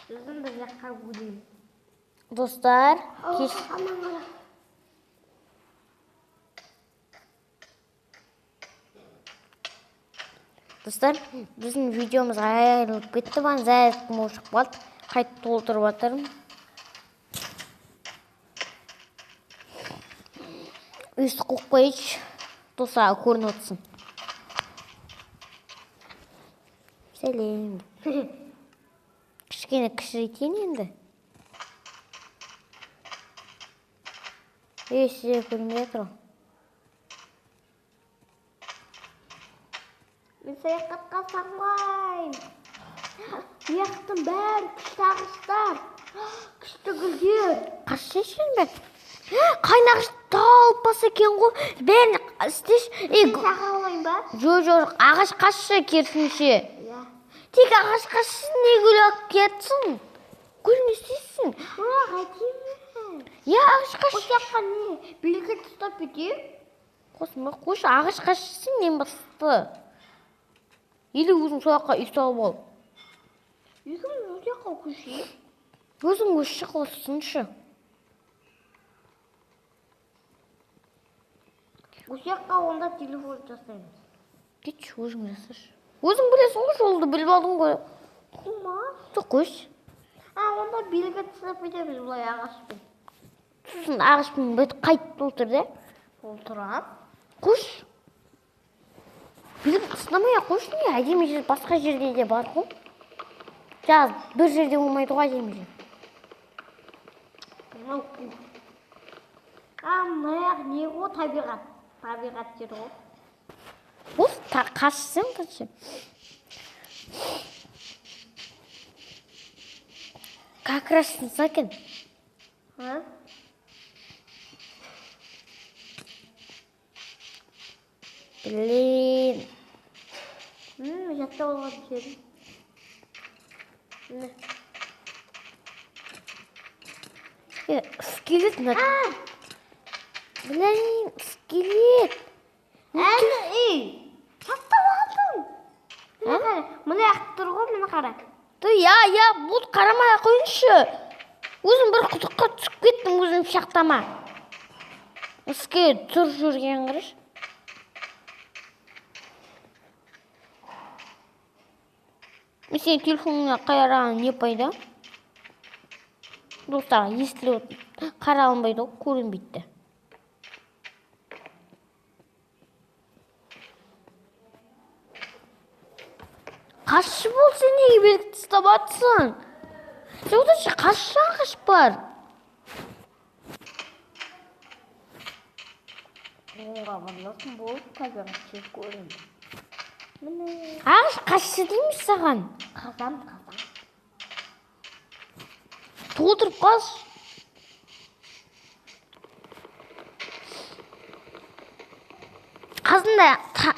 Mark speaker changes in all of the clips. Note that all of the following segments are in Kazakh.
Speaker 1: Сосын бір жаққа өдеймін.
Speaker 2: Достар, кеш... Достар, біздің видеомыз айырылып кетті, бан зәйіртім ошық балды. Қайт толтырып атырым. Үсті қоқ қойыш, достарға көрін отсын. Сәлем. Кішкене кішірейтейін енді. Сізге көрінбей тұру.
Speaker 1: Мен саяхатқа саңғайым. Яқтың бәрі күшті ағыштар. Күшті гүлдер.
Speaker 2: Қашшы ішін бе? Қайнағыш талпасы екен ғой. Бәрін істеш.
Speaker 1: Мен саға олайын ба?
Speaker 2: Жоқ, ағаш қашшы керсінше. Тек ағаш қашсын не гүл ақ кетсін. Гүл не істейсің?
Speaker 1: Қайтеймін.
Speaker 2: Ағаш қашшы.
Speaker 1: Қош жаққа не? Белгі тұстап бетер?
Speaker 2: Қош, ағаш қашсын нен басты. Или өзің сояққа үй салып ал.
Speaker 1: Үйгім өз жаққа көшейін.
Speaker 2: Өзің өші қосыншы.
Speaker 1: Өз жаққа онда телефон жасаймыз.
Speaker 2: Кетші, өзің жасашы. Өзің білесің ғой, жолды біліп алдың ғой.
Speaker 1: Құма?
Speaker 2: Жоқ, қош.
Speaker 1: Онда белгі тұстап бетеміз бұлай ағашпен.
Speaker 2: Сосын ағашпен бөті қайтып толтыр, да?
Speaker 1: Толтырам.
Speaker 2: Қош. Біліп тұстамай қош не? Әдемі жер басқа жерде де бар ғой. Жаз, бір жерде болмайды ғой әдемі жер.
Speaker 1: Маяқ не ғой табиғат? Табиғат жер ғой.
Speaker 2: Бұл қашсың қашы. Как раз сакен. Блин.
Speaker 1: Жатта болған жерім.
Speaker 2: Скелет на... Блин, скелет.
Speaker 1: Әлі, сақтап алдым. Мұны ақтыр ғой, мұны қара.
Speaker 2: Бұл қарамай қойыншы. Өзім бір құдыққа түсіп кеттім, өзім шақтама. Скелет тұр жүрген қырыш. Мен сен телефоныңа қайраған не пайда? Достарға естілі қара алынбайды, көрінбейді. Қашшы бол сен неге белгі тастап атсың? Жоқта қашшы ағаш бар.
Speaker 1: Оңға барласын болып, табиғат жер көрінді.
Speaker 2: Ағаш қашшы дейміз саған.
Speaker 1: Қазан.
Speaker 2: Толтырып қаш. Қазында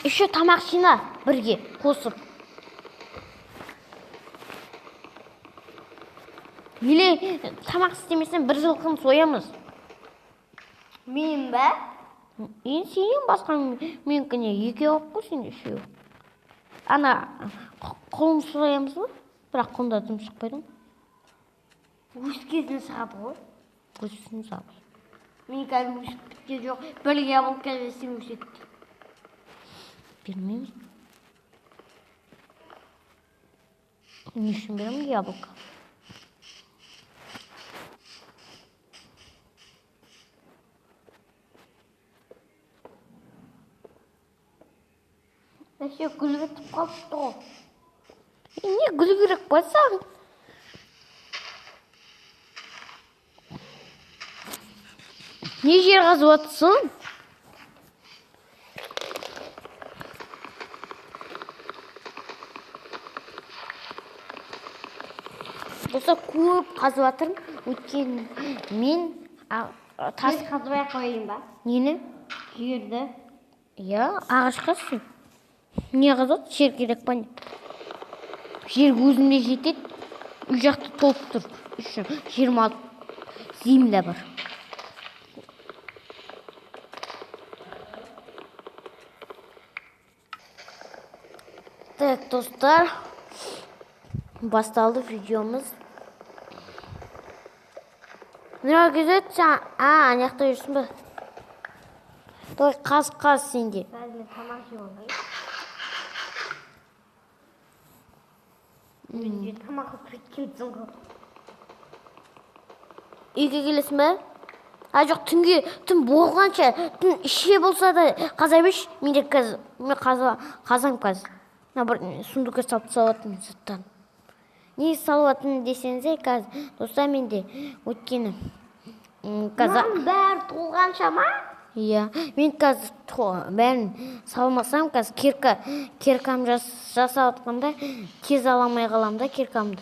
Speaker 2: үші тамақ жина бірге қосып. Или тамақ істемесен бір жылқын соямыз.
Speaker 1: Мен бә?
Speaker 2: Сенен басқа менкіне екі алып қой сен үшеу. Ана құлын соямыз ба? Бірақ құлында дым шықпайды.
Speaker 1: Өскезін шығады ғой.
Speaker 2: Өскезін шығады.
Speaker 1: Мен кәлі өсіп біткен жоқ. Бөлге абыл кәлесің өсетті.
Speaker 2: Бермейміз. Не үшін беремін яблоко?
Speaker 1: Әше гүл кетіп қалыпты ғой.
Speaker 2: Не гүл керек болсаң? Не жер қазып атсың? Доса көп қазып атырым. Өткен мен
Speaker 1: тас қазбай қойын ба?
Speaker 2: Нені?
Speaker 1: Жерді.
Speaker 2: Ағаш қазсын. Не қазып? Жер керек па не? Жер өзімде жетеді. Үй жақты толып тұр. 26 земля бар. Так, достар, басталды видеомыз. Нұра күзет сен ана жақта жүрсің бе? Той қаз сенде.
Speaker 1: Қазір мен тамақ жеп алайын. Мен тамақ жеп келдім ғой.
Speaker 2: Үйге келесің бе? Жоқ, түн болғанша, түн іше болса да қаза беш. Мен қазам қазір. Бір сундукқа салып салатын заттан. Не салатын десеңіз, қазір достар менде өткені.
Speaker 1: Мынаның бәрі толғанша ма?
Speaker 2: Иә, мен қазір бәрін салмасам, қазір киркам жасап отқанда тез аламай қалам да киркамды.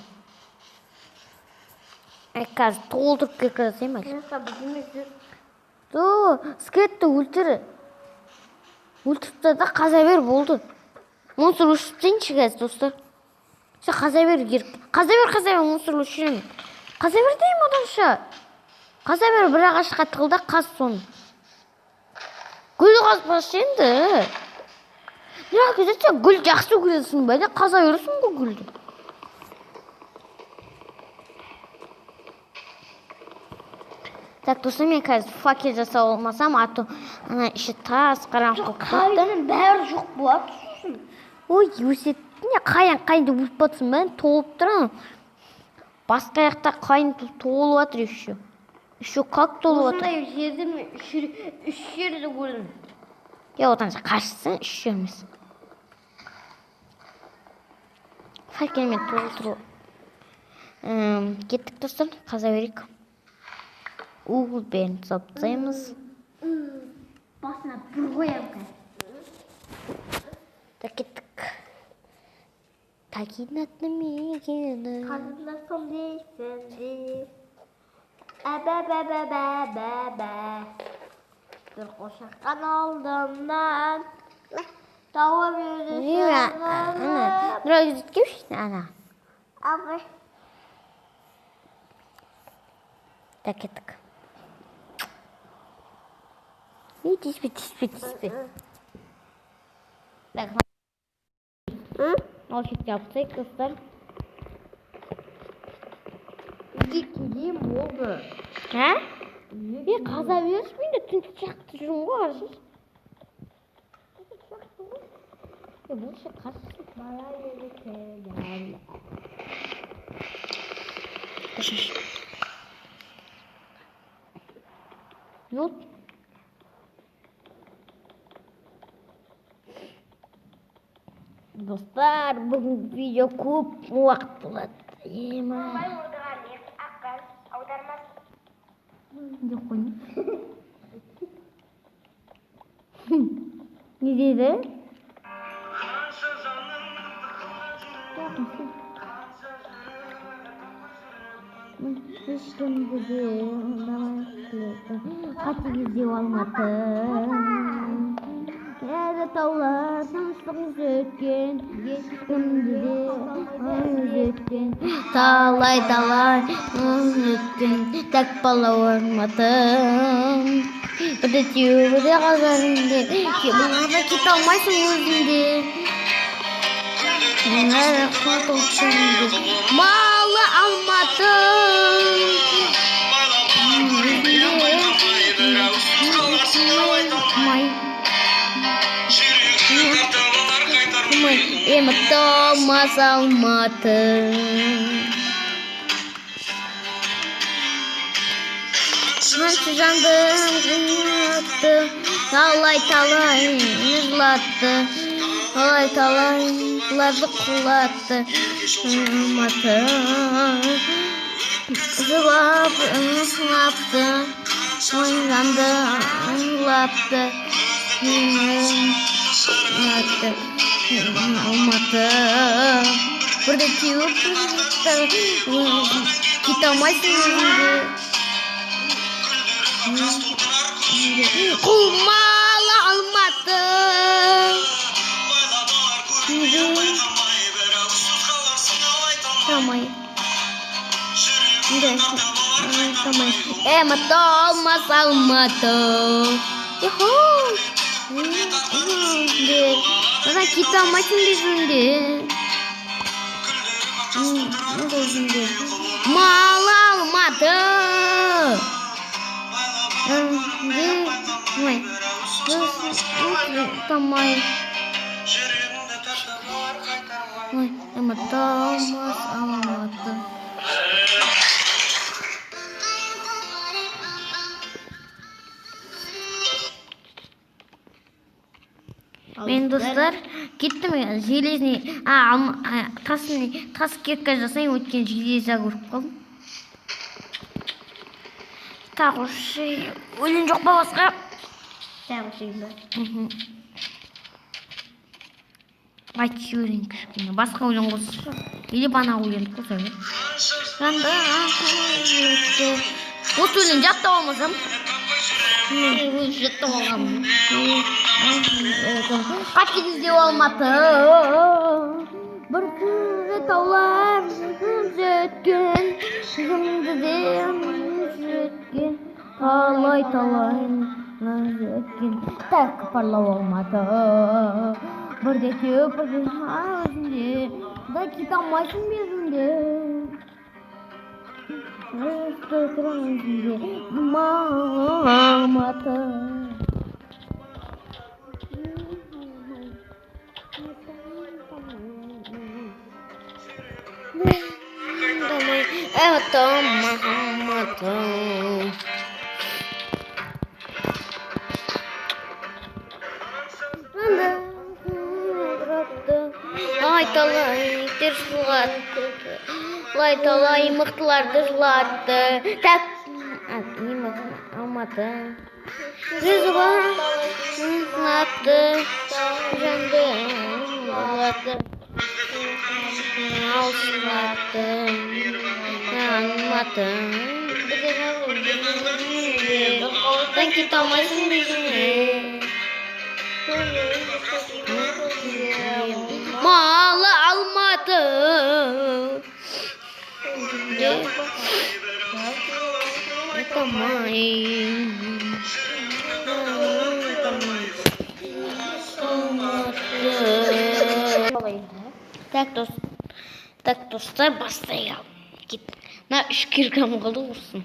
Speaker 2: Қазір толтырып кирка жасайым әлі.
Speaker 1: Қырыққа бүкіміз
Speaker 2: Скетті өлтіріпті да қаза бер болды. Монстр өшіптейінші қазір достар. Қаза бер монстр өшірем. Қаза бер дейім оданша. Қаза бер бір ағашқа тығылда қаз соны. Гүл қазбашы енді. Бірақ кезетсе гүл жақсы көресің бәлі қаза бересің ғой гүлді. Так, достар, мен қазір факел жасап olmasam, аты ана іші тас қараңғы қылып.
Speaker 1: Қайдың бәрі жоқ болады түсін.
Speaker 2: Ой, өсетіне қайын деп өтіп батсын бән, толып тұрам. Басқа аяқта қайын толып атыр еще. Еще как толып атыр?
Speaker 1: Осындай жерді мен үш жерді көрдім.
Speaker 2: Одан қашсын, үш жермес. Факелмен толтыру. Кеттік достар, қаза берейік. Бәрін саптаймыз.
Speaker 1: Басына бір қоям қазір.
Speaker 2: Так, кеттік. Такинатны мегені.
Speaker 1: Қанынасым дейсің де. Әбә. Бір қошаққан алдымнан. Тауып жүрісің.
Speaker 2: Нұра күзеткемшін, ана.
Speaker 1: Абы.
Speaker 2: Так, кеттік. Тиспе. Так, ол шекте алып достар.
Speaker 1: Үйге келем болды.
Speaker 2: Қаза беріш мен де түнті шақты жүрім ғой аршыз. Бұл ше қасыз.
Speaker 1: Бала еді келем.
Speaker 2: Қошаш. Нот. Достар, бүгін видео көп уақыт болады.
Speaker 1: Бай ордыға леп, аққаз, аудармас.
Speaker 2: Жоқ қойын. Не дейді? Ешкім бүге қатыгез алматын. Әлі таулар тыныштығыз өткен, ешкімді де өткен. Талай өткен, тәк бала орматын. Бірде теу, бірде қазарыңде, бұларда кет алмайсың өзіңде. Малы алматын. Толмас алматын. Қанша жанды жылатты, талай жылатты, талайларды құлатты. Алматы жылапты, жанды жылапты. Алматы бірде теуіп кете алмайсың өзіңде. Құлмалы Алматы. Тамай. Толмас Алматы. Ана кете алмайсың десіңде. Малы Алматы. Ой, тамай. Ой, ұмытамас Алматы. Мен достар кеттім железный тас кирка жасайын, өткен железа көріп қалдым. Так уж өлең жоқ па басқа?
Speaker 1: Так уж бар.
Speaker 2: Айтшы өлең кішкене, басқа өлең қосшы. Или бана өлең қоса бер. Осы өлең жаттап алмасам?
Speaker 1: Жаттап алғанмын.
Speaker 2: Қашып іздеп Алматы, бір күнде таулар жеткен, жүзімді де жеткен, талай жеткен, тәк парлау Алматы, бірде тек бірде өзінде, да кете алмайсың безінде. Өсті тұрың өзінде, Алматы. Талай тер жылатты, талай мықтыларды жылатты. Так, Алматы. Жүзі жылатты, жанды жылатты. Алсылатты, Алматы. Дан кете алмайсың безіне. Малы Алматы. Так достар, бастайық. На 3 килограмм қалды ұрсын.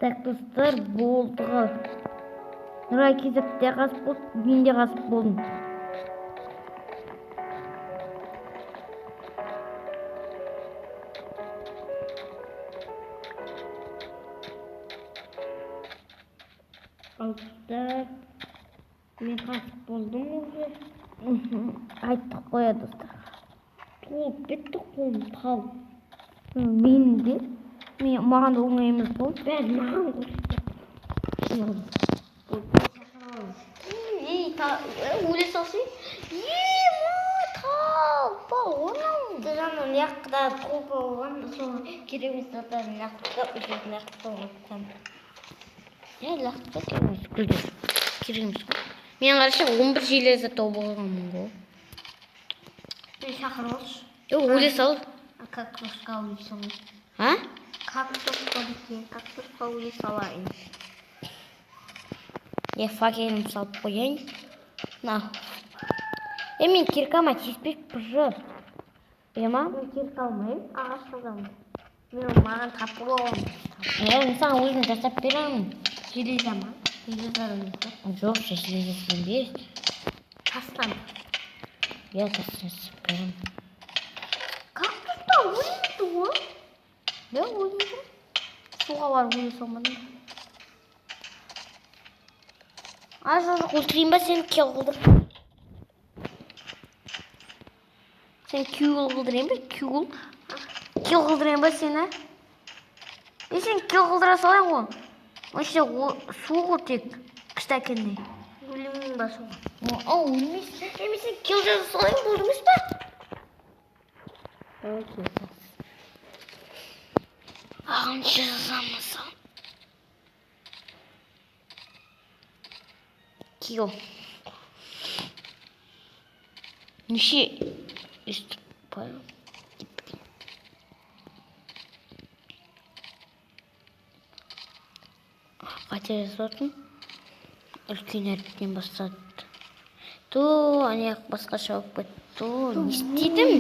Speaker 2: Так, достар, болды ғал. Нұрай кезіп те қасып болды, мен де қасып болдым. Достар, мен қасып болдым уже. Айттық қоя достар. Толып бетті қолым тал. Мен де, маған да оңай емес болды. Бәрі маған көрсетті. Өле салсың? Талпа, оның. Жаңа яқта қолпа оған, сол керемес заттарын яқта, үжетін яқта оған. Яқта керемес, күлдер. Керемес. Мен қарашы 11 железі тобы қылғанмын ғой.
Speaker 1: Мен шақыр олшы.
Speaker 2: Өле сал.
Speaker 1: Как тушка улей салайын?
Speaker 2: А?
Speaker 1: Как тушка улей салайын?
Speaker 2: Я факелім салып қояйын. На. Мен киркама теспек пұжы. Ема?
Speaker 1: Мен кирка алмайын, ағаш саламын. Мен маған тапыр оғым.
Speaker 2: Мен саған өзін жасап беремін.
Speaker 1: Железа ма? Железа өлейді.
Speaker 2: Жоқ, железесін береді.
Speaker 1: Тастан.
Speaker 2: Я тастан беремін.
Speaker 1: Как тушка улейді ғой?
Speaker 2: Да, улейді. Суға барып улей салмадым. Жоқ, өлтірейін ба сені кел қылдыр. Сен кюл қылдырайын ба? Кюл қылдырайын ба сені? Сен кюл қылдыра салайын ғой. Өште су ғой тек кішкентай.
Speaker 1: Өлемін ба суға?
Speaker 2: Өлмейсің. Сен кюл жаза салайын болдыңыз ба? Ағыншы жазамысың? Кил. Неше үстіппайым. Қате жазатын? Үлкен әріптен бастады. Аяқ басқаша болып кетті. Не істедім?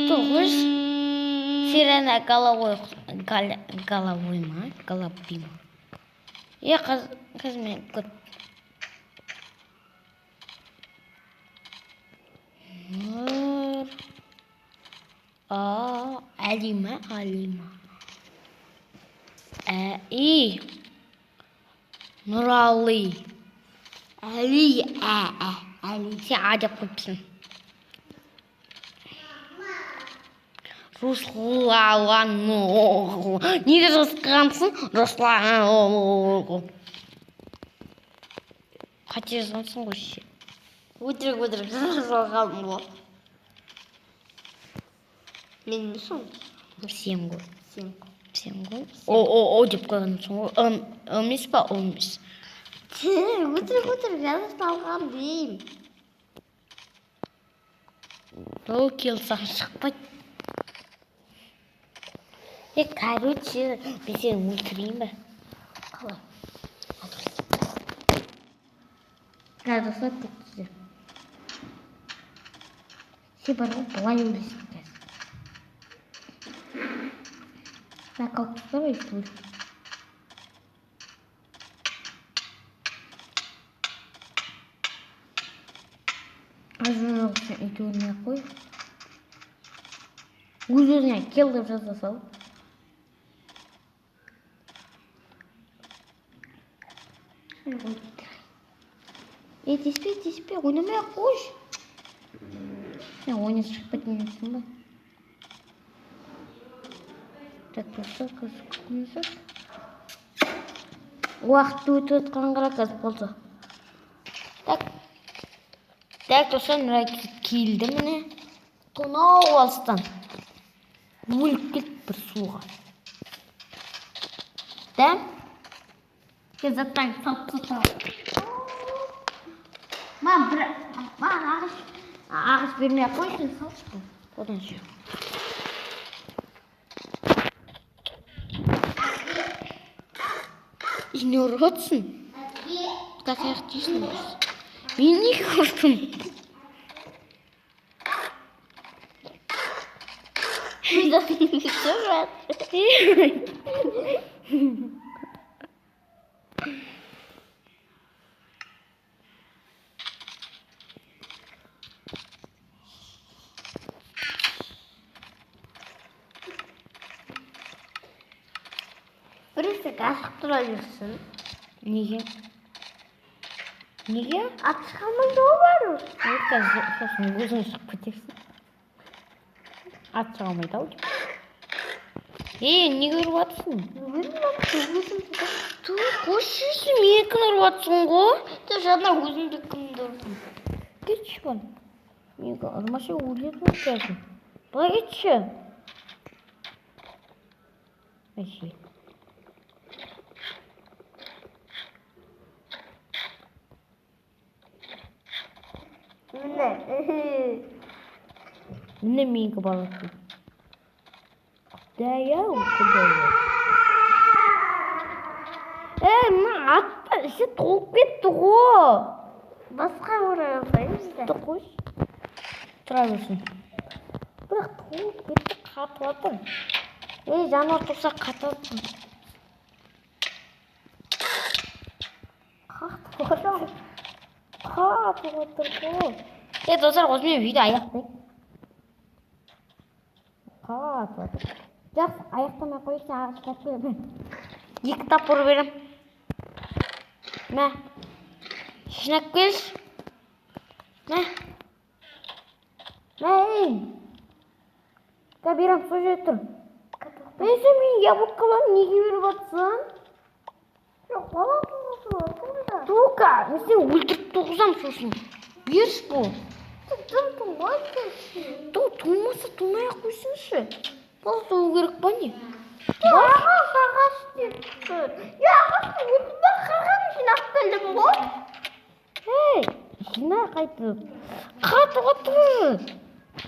Speaker 2: 9. Сирена головой ма? Головой ма? Қазір мен көт. Әлима. Нұралы. Әли. Сен адеп қойыпсың. Руслан. Неге жазғансың? Руслан. Қате жазғансың ғой ше.
Speaker 1: Өтірік жазғалым ғой. Мен не сон?
Speaker 2: Сен ғой.
Speaker 1: Сен ғой.
Speaker 2: О деп қойғансың ғой. Емес па? Емес.
Speaker 1: Өтірік жазып салған дейм.
Speaker 2: Келсаң шықпайды. Короче, мен сені өлтірейін ба?
Speaker 1: Қалай?
Speaker 2: Жазаса кетті. Сен бар ғой, былай өлесің қазір. Нокаут ұстар өйтіп өлесің. Жоқ, сен үйті өлмей қой. Өз-өзіне кел деп жаза сал. Теспе, ойнамай қойш. Сен ойнасы шықпайтын емессің ба? Так, достар, қазір күтіңіздер. Уақытты өтіп жатқан қара қазір болса. Так, достар, Нұрай келді міне. Тонау алыстан. Өліп кетті бір суға. Да?
Speaker 1: Заттан салып. Ағаш бермей қойсын салшы.
Speaker 2: Одан жер. Не ұрғатсың? Как аяқ дейсің біз? Мен не көрдім?
Speaker 1: Birisi asықтыра жүрсін.
Speaker 2: Неге? Неге?
Speaker 1: Ат шығармайды ғой бәрі.
Speaker 2: Сосын өзің шығып кетерсің. Ат шығармайды ау деп. Неге ұрып жатырсың? Қош жүрсің, менікін ұрып жатырсың ғой.
Speaker 1: Жаңа өзіңді кімді ұрдың?
Speaker 2: Кетші бан. Неге ұрмашы өлетін өткердің. Бұлай кетші. Әше. Міне менікі баласын. Құдай-ау, құдай-ау. Мына аттан іші толып кетті ғой.
Speaker 1: Басқа орай алсаймыз да.
Speaker 2: Қойшы. Тұра берсін. Бірақ толып кетті, қатып жатыр. Жануар тұрса қатасың. Қатып жатыр. Қатып жатыр ғой. Достар, осымен видео аяқтайық. Қатып жатыр. Жақсы, аяқтамай қойсын, ағаш таппай. 2 тап ұрып берем. Мә. Жинап келші. Мә. Мә, берем, сол жерде тұр. Сен мен яблокаларын неге беріп жатсың?
Speaker 1: Жоқ, бала туғызып.
Speaker 2: Тука, мен сені өлтіріп туғызам сосын. Берші бұл.
Speaker 1: Тым тумайды.
Speaker 2: Тумаса тумай-ақ қойсыншы. Бұл соғу керек па не?
Speaker 1: Ағаш деп тұр. Ағашты өтіп қырғын жинап келдім ғой.
Speaker 2: Жина қайтып. Қатып жатыр.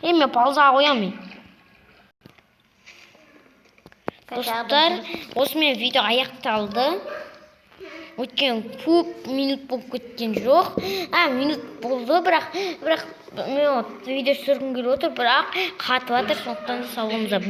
Speaker 2: Мен паузаға қоямын. Достар, осымен видео аяқталды. Өткен көп минут болып кеткен жоқ. Минут болды, бірақ мен видео түсіргім келіп отыр, бірақ қатып жатыр, сондықтан сау болыңыздар.